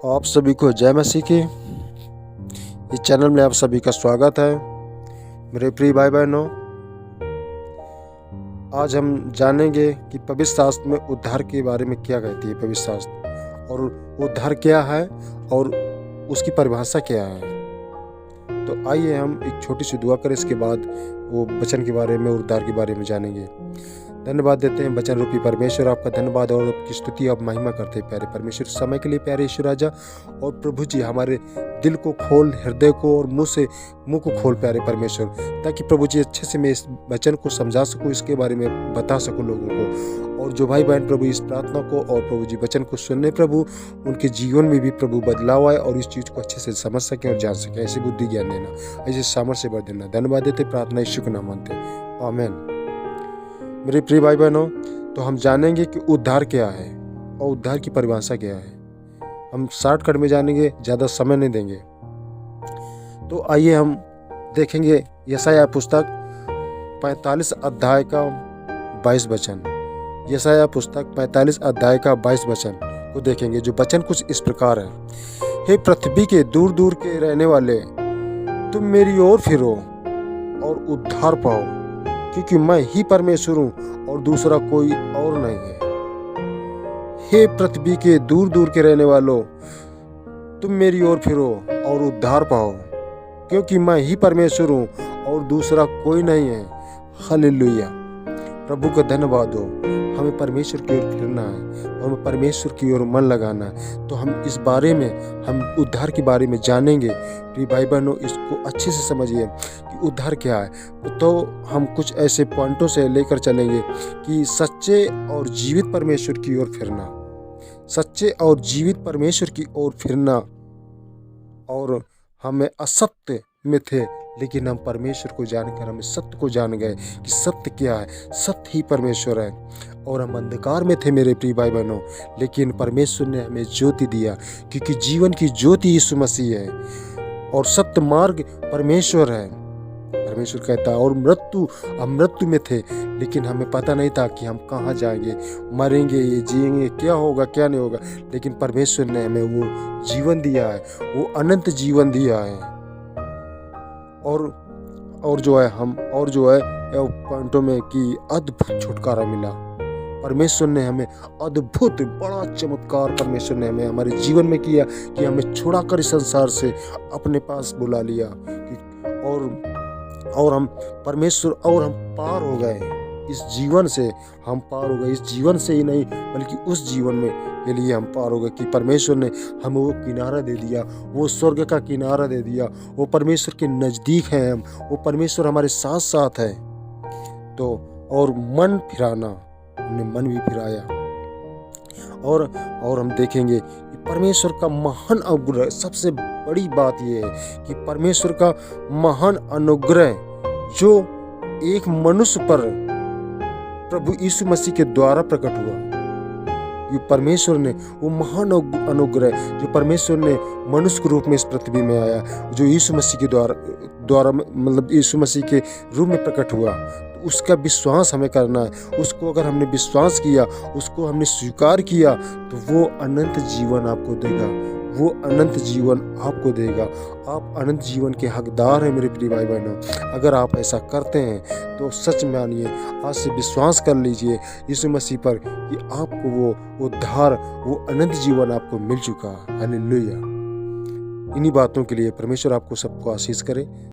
आप सभी को जय मसीह की। इस चैनल में आप सभी का स्वागत है। मेरे प्रिय भाई बहनों, आज हम जानेंगे कि पवित्र शास्त्र में उद्धार के बारे में क्या कहती है पवित्र शास्त्र, और उद्धार क्या है और उसकी परिभाषा क्या है। तो आइए हम एक छोटी सी दुआ करें, इसके बाद वो वचन के बारे में, उद्धार के बारे में जानेंगे। धन्यवाद देते हैं वचन रूपी परमेश्वर, आपका धन्यवाद और आपकी स्तुति आप महिमा करते हैं प्यारे परमेश्वर, समय के लिए प्यारे यीशु राजा। और प्रभु जी, हमारे दिल को खोल, हृदय को और मुंह को खोल प्यारे परमेश्वर, ताकि प्रभु जी अच्छे से मैं इस वचन को समझा सकूं, इसके बारे में बता सकूं लोगों को। और जो भाई बहन प्रभु इस प्रार्थना को और प्रभु जी वचन को सुनने प्रभु, उनके जीवन में भी प्रभु बदलाव आए और इस चीज़ को अच्छे से समझ सकें और जान सकें। ऐसी बुद्धि ज्ञान देना, ऐसे सामर्थ्य भर देना। धन्यवाद देते, प्रार्थना यीशु के नाम मानते, आमीन। मेरे प्रिय भाई बहनों, तो हम जानेंगे कि उद्धार क्या है और उद्धार की परिभाषा क्या है। हम शॉर्टकट में जानेंगे, ज़्यादा समय नहीं देंगे। तो आइए हम देखेंगे यशायाह पुस्तक 45 अध्याय का 22 वचन। यशायाह पुस्तक 45 अध्याय का 22 वचन को देखेंगे, जो वचन कुछ इस प्रकार है। हे पृथ्वी के दूर दूर के रहने वाले, तुम मेरी ओर फिरो और उद्धार पाओ, क्योंकि मैं ही परमेश्वर हूँ और दूसरा कोई और नहीं है। हे पृथ्वी के दूर दूर के रहने वालों, तुम मेरी ओर फिरो और उद्धार पाओ, क्योंकि मैं ही परमेश्वर हूँ और दूसरा कोई नहीं है। हालेलुया। प्रभु का धन्यवाद हो। हमें परमेश्वर की ओर फिरना है और हमें परमेश्वर की ओर मन लगाना है। तो हम इस बारे में, हम उद्धार के बारे में जानेंगे। प्रिय भाई बहनों, इसको अच्छे से समझिए कि उद्धार क्या है। तो हम कुछ ऐसे पॉइंटों से लेकर चलेंगे कि सच्चे और जीवित परमेश्वर की ओर फिरना, सच्चे और जीवित परमेश्वर की ओर फिरना। और हमें असत्य में थे, लेकिन हम परमेश्वर को जानकर हमें सत्य को जान गए कि सत्य क्या है। सत्य ही परमेश्वर है। और हम अंधकार में थे मेरे प्रिय भाई बहनों, लेकिन परमेश्वर ने हमें ज्योति दिया, क्योंकि जीवन की ज्योति यीशु मसीह है और सत्य मार्ग परमेश्वर है। परमेश्वर कहता है, और हम मृत्यु में थे, लेकिन हमें पता नहीं था कि हम कहाँ जाएंगे, मरेंगे, जिएंगे, क्या होगा क्या नहीं होगा। लेकिन परमेश्वर ने हमें वो जीवन दिया है, वो अनंत जीवन दिया है। और जो है पॉइंटों में कि अद्भुत छुटकारा मिला। परमेश्वर ने हमें अद्भुत बड़ा चमत्कार परमेश्वर ने हमें हमारे जीवन में किया कि हमें छुड़ाकर इस संसार से अपने पास बुला लिया। और हम परमेश्वर, और हम पार हो गए इस जीवन से। हम पार हो गए इस जीवन से ही नहीं, बल्कि उस जीवन में के लिए हम पार हो गए कि परमेश्वर ने हमें वो किनारा दे दिया, वो स्वर्ग का किनारा दे दिया। वो परमेश्वर के नज़दीक हैं हम, वो परमेश्वर हमारे साथ साथ है। तो और मन फिराना, हमने मन भी फिराया। और हम देखेंगे कि परमेश्वर का महान अनुग्रह, सबसे बड़ी बात ये है कि परमेश्वर का महान अनुग्रह जो एक मनुष्य पर प्रभु यीशु मसीह के द्वारा प्रकट हुआ। कि परमेश्वर ने वो महान अनुग्रह जो परमेश्वर ने मनुष्य के रूप में इस पृथ्वी में आया, जो यीशु मसीह के द्वारा मतलब यीशु मसीह के रूप में प्रकट हुआ, तो उसका विश्वास हमें करना है। उसको अगर हमने विश्वास किया, उसको हमने स्वीकार किया, तो वो अनंत जीवन आपको देगा, वो अनंत जीवन आपको देगा। आप अनंत जीवन के हकदार हैं मेरे प्रिय भाई बहनों। अगर आप ऐसा करते हैं तो सच मानिए, आज से विश्वास कर लीजिए यीशु मसीह पर कि आपको वो उद्धार, वो अनंत जीवन आपको मिल चुका है। हालेलुया। इन्हीं बातों के लिए परमेश्वर आपको सबको आशीष करे।